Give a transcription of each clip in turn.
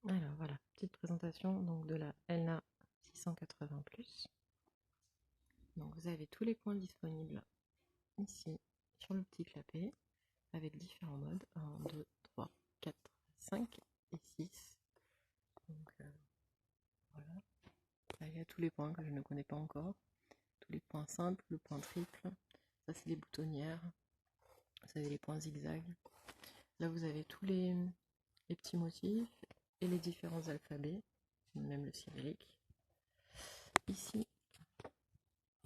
Alors voilà, petite présentation donc de la Elna 680+. Donc vous avez tous les points disponibles ici sur le petit clapet avec différents modes 1, 2, 3, 4, 5 et 6. Donc voilà, là il y a tous les points que je ne connais pas encore, tous les points simples, le point triple, ça c'est les boutonnières, vous avez les points zigzag. Là vous avez tous les petits motifs et les différents alphabets, même le cyrillique. Ici,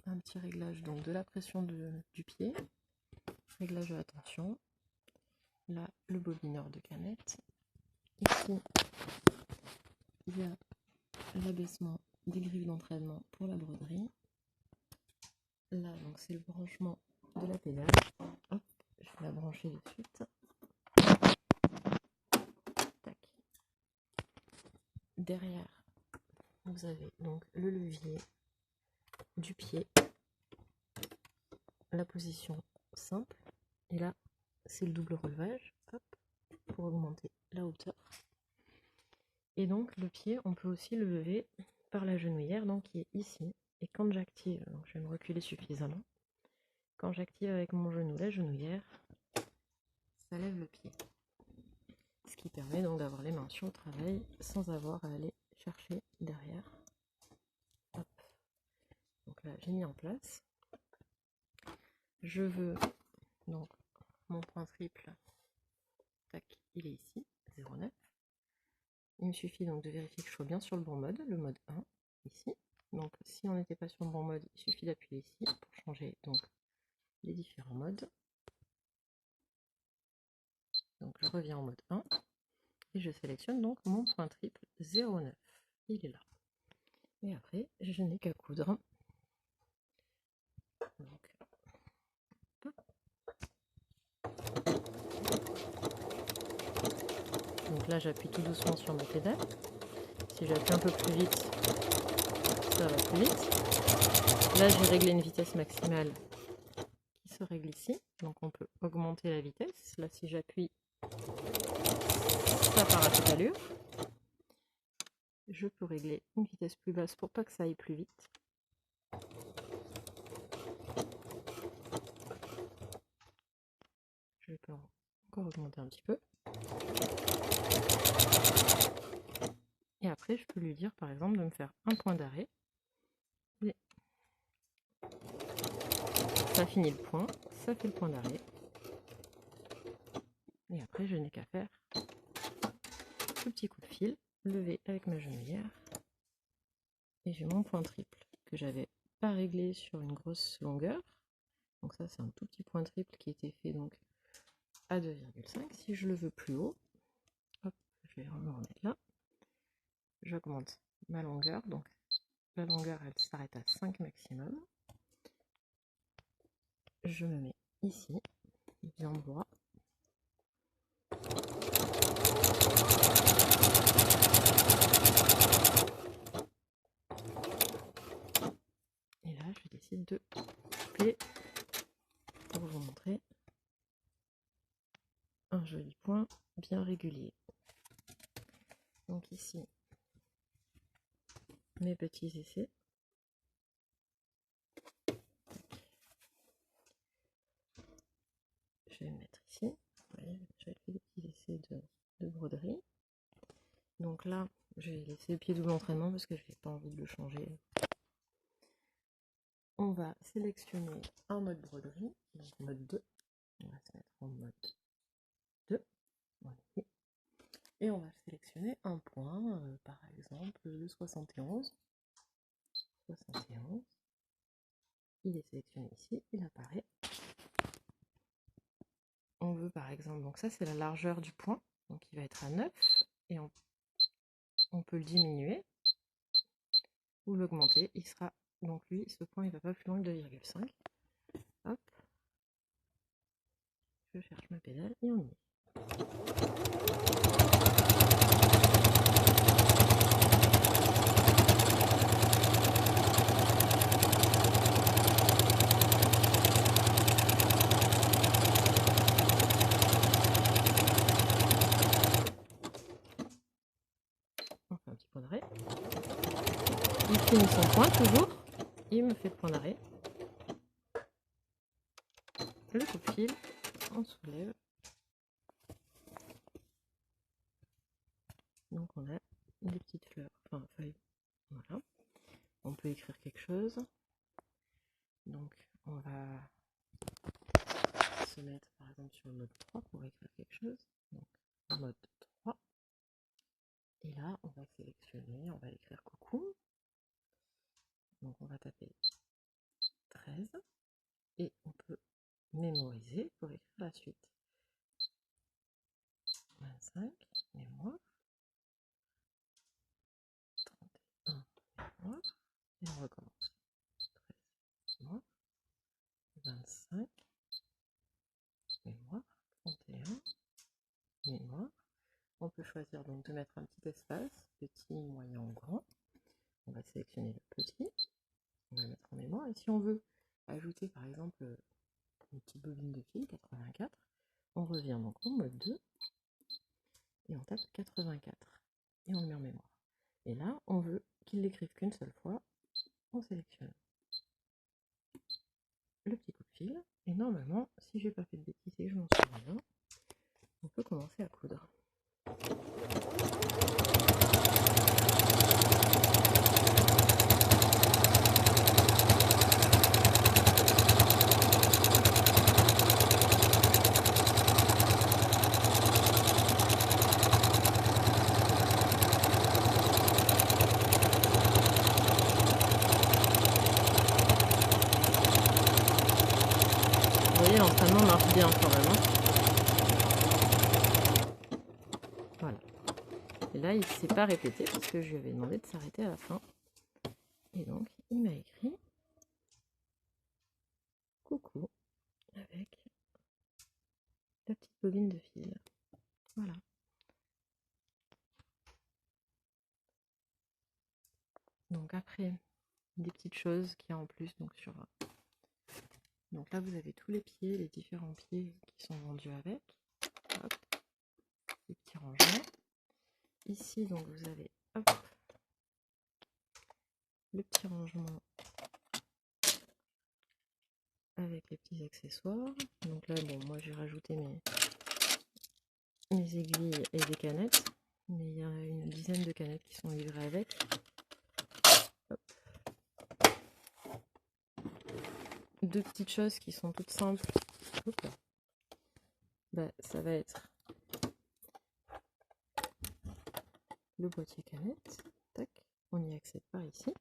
un petit réglage donc de la pression du pied, réglage de la tension. Là, le bobineur de canette. Ici, il y a l'abaissement des griffes d'entraînement pour la broderie. Là, donc c'est le branchement de la pédale. Hop, je vais la brancher de suite. Tac. Derrière, vous avez donc le levier du pied, la position simple, et là, c'est le double relevage, hop, pour augmenter la hauteur. Et donc le pied, on peut aussi le lever par la genouillère, donc qui est ici. Et quand j'active, donc je vais me reculer suffisamment, quand j'active avec mon genou la genouillère, ça lève le pied. Ce qui permet donc d'avoir les mains sur le travail sans avoir à aller chercher derrière. Hop. Donc là, j'ai mis en place. Je veux donc mon point triple, tac, il est ici, 0,9. Il me suffit donc de vérifier que je sois bien sur le bon mode, le mode 1, ici. Donc si on n'était pas sur le bon mode, il suffit d'appuyer ici pour changer donc les différents modes. Donc je reviens en mode 1 et je sélectionne donc mon point triple 0,9. Il est là. Et après, je n'ai qu'à coudre. Donc là, j'appuie tout doucement sur ma pédale. Si j'appuie un peu plus vite, ça va plus vite. Là, j'ai réglé une vitesse maximale qui se règle ici. Donc on peut augmenter la vitesse. Là, si j'appuie, ça part à toute allure. Je peux régler une vitesse plus basse pour pas que ça aille plus vite. Je peux encore augmenter un petit peu. Et après, je peux lui dire, par exemple, de me faire un point d'arrêt. Ça finit le point, ça fait le point d'arrêt. Et après, je n'ai qu'à faire ce petit coup de fil, lever avec ma genouillère. Et j'ai mon point triple que j'avais pas réglé sur une grosse longueur. Donc ça, c'est un tout petit point triple qui était fait donc à 2,5. Si je le veux plus haut, hop, je vais me remettre là. J'augmente ma longueur. Donc la longueur, elle s'arrête à 5 maximum. Je me mets ici, bien droit. Et là, je décide de couper pour vous montrer un joli point bien régulier. Donc ici, mes petits essais. Je vais me mettre ici. Vous voyez, j'ai fait des petits essais de broderie. Donc là, je vais laisser le pied double entraînement parce que je n'ai pas envie de le changer. On va sélectionner un mode broderie, donc mode 2. On va se mettre en mode 2. Voilà. Et on va sélectionner un point, par exemple le 71. 71. Il est sélectionné ici, il apparaît. On veut par exemple, donc ça c'est la largeur du point, donc il va être à 9, et on peut le diminuer ou l'augmenter. Il sera, donc lui, ce point il va pas plus loin que 2,5. Hop, je cherche ma pédale et on y est. point d'arrêt. Il finit son point toujours. Il me fait le point d'arrêt. Le coupe-fil, on soulève. Donc on a des petites fleurs, enfin feuilles. Voilà. On peut écrire quelque chose. Donc on va se mettre par exemple sur le mode 3 pour écrire quelque chose. Donc mode 3. Et là on va sélectionner, on va écrire coucou. Donc on va taper 13 et on peut mémoriser pour écrire la suite. 25, mémoire. 31, mémoire. Et on recommence. 13, mémoire. 25, mémoire. 31, mémoire. On peut choisir donc de mettre un petit espace, petit, moyen ou grand. On va sélectionner le petit. On va le mettre en mémoire. Et si on veut ajouter par exemple une petite bobine de fil, 84, on revient donc en mode 2 et on tape 84 et on le met en mémoire. Et là, on veut qu'il l'écrive qu'une seule fois. On sélectionne le petit coup de fil. Et normalement, si j'ai pas fait de bêtises et que je m'en souviens, on peut commencer à coudre. Vous voyez, l'entraînement marche bien quand même. Voilà. Et là, il ne s'est pas répété parce que je lui avais demandé de s'arrêter à la fin. Et donc, il m'a écrit coucou avec la petite bobine de fil. Voilà. Donc après, des petites choses qu'il y a en plus donc sur. Donc là, vous avez tous les pieds, les différents pieds qui sont vendus avec. Hop, les petits rangements. Ici, donc vous avez hop, le petit rangement avec les petits accessoires. Donc là, bon, moi j'ai rajouté mes aiguilles et des canettes. Mais il y a une dizaine de canettes qui sont livrées avec. Hop. Deux petites choses qui sont toutes simples. Hop. Bah, ça va être le boîtier canette. Tac. On y accède par ici.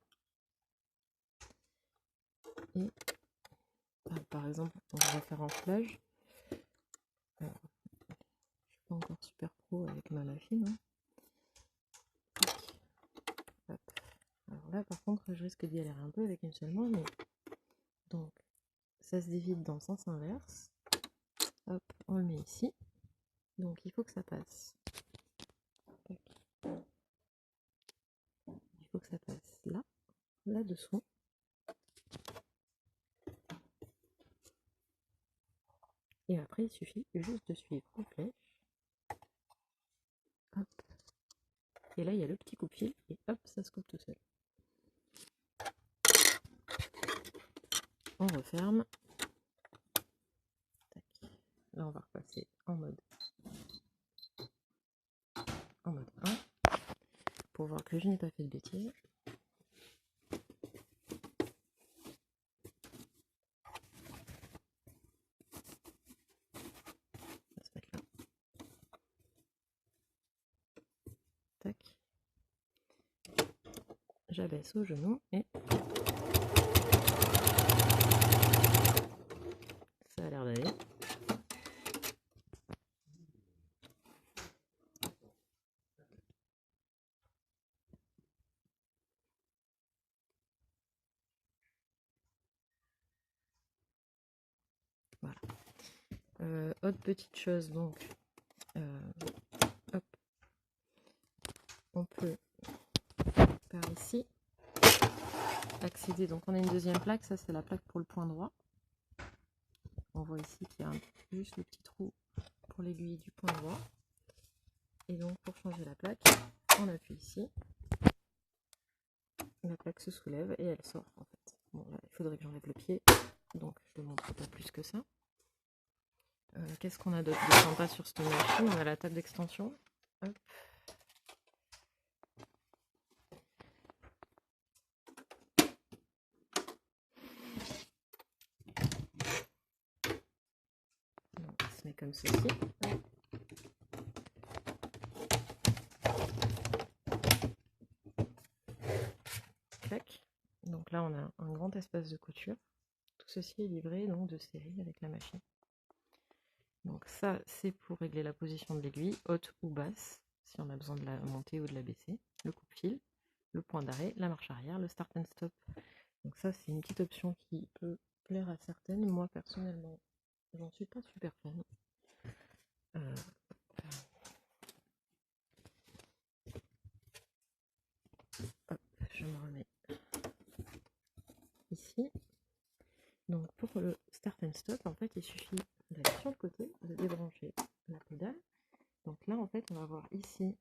Et par exemple, on va faire un flage. Je suis pas encore super pro avec ma machine. Hein. Hop. Alors là, par contre, je risque d'y aller un peu avec une seule main. Mais... Donc, ça se dévide dans le sens inverse. Hop, on le met ici. Donc, il faut que ça passe. Tac. Il faut que ça passe là, là-dessous. Et après, il suffit juste de suivre les flèches. Hop. Et là, il y a le petit coupe-fil. Et hop, ça se coupe tout seul. On referme. Tac. Là, on va repasser en mode 1 pour voir que je n'ai pas fait de bêtises. On va se mettre là. Tac. J'abaisse au genou et ça a l'air d'aller. Voilà. Autre petite chose, donc, hop, on peut par ici accéder. Donc on a une deuxième plaque, ça c'est la plaque pour le point droit. On voit ici qu'il y a juste le petit trou pour l'aiguille du point droit. Et donc pour changer la plaque, on appuie ici. la plaque se soulève et elle sort en fait. Bon là, il faudrait que j'enlève le pied, donc je ne le montre pas plus que ça. Qu'est-ce qu'on a d'autre de sympa sur cette machine? On a la table d'extension. Hop. On se met comme ceci. Clac. Donc là, on a un grand espace de couture. Tout ceci est livré donc de série avec la machine. Donc ça, c'est pour régler la position de l'aiguille, haute ou basse, si on a besoin de la monter ou de la baisser. Le coupe-fil, le point d'arrêt, la marche arrière, le start and stop. Donc ça, c'est une petite option qui peut plaire à certaines. Moi, personnellement, j'en suis pas super fan. Hop, je me remets ici. Donc pour le start and stop, en fait, il suffit d'aller sur le côté, de débrancher la pédale. Donc là, en fait, on va voir ici,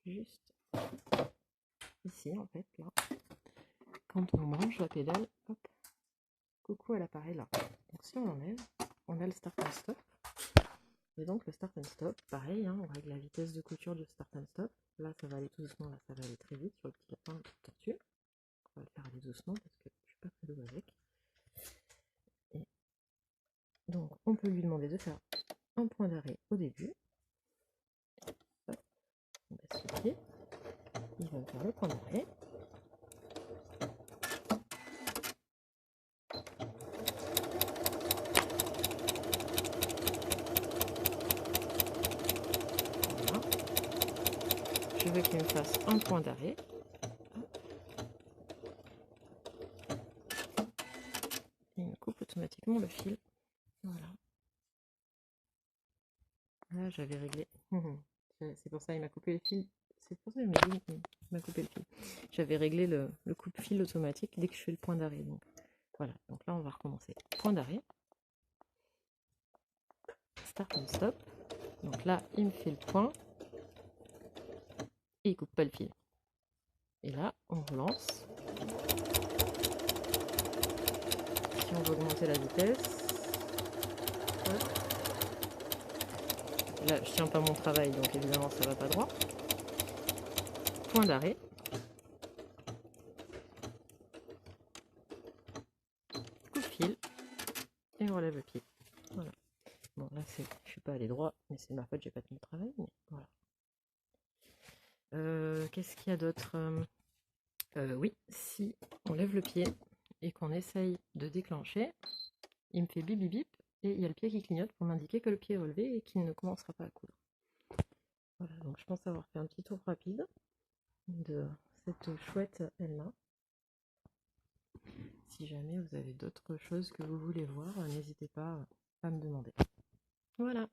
juste ici, en fait, là. Quand on branche la pédale, hop, coucou, elle apparaît là. Donc si on l'enlève, on a le start and stop. Et donc le start and stop, pareil, hein, on règle la vitesse de couture du start and stop. Là, ça va aller tout doucement, là, ça va aller très vite sur le petit lapin, la petite tortue. On va le faire aller doucement parce que je suis pas très douée avec. Et donc, on peut lui demander de faire un point d'arrêt au début. Hop, on baisse le pied. Il va me faire le point d'arrêt. Voilà. Je veux qu'il me fasse un point d'arrêt. Et il me coupe automatiquement le fil. Voilà. Là, j'avais réglé. C'est pour ça qu'il m'a coupé le fil. C'est pour ça qu'il m'a coupé le fil. J'avais réglé le coupe-fil automatique dès que je fais le point d'arrêt. Donc voilà. Donc là, on va recommencer. Point d'arrêt. Start and stop. Donc là, il me fait le point. Et il coupe pas le fil. Et là, on relance. Si on veut augmenter la vitesse. Hop. Là, je tiens pas mon travail, donc évidemment, ça va pas droit. Point d'arrêt. Coup de fil. Et on relève le pied. Voilà. Bon, là, je suis pas allé droit, mais c'est ma faute, j'ai pas tenu le travail. Mais voilà. Qu'est-ce qu'il y a d'autre? Oui, si on lève le pied et qu'on essaye de déclencher, il me fait bip bip bip et il y a le pied qui clignote pour m'indiquer que le pied est relevé et qu'il ne commencera pas à coudre. Voilà, donc je pense avoir fait un petit tour rapide de cette chouette aile-là. Si jamais vous avez d'autres choses que vous voulez voir, n'hésitez pas à me demander. Voilà.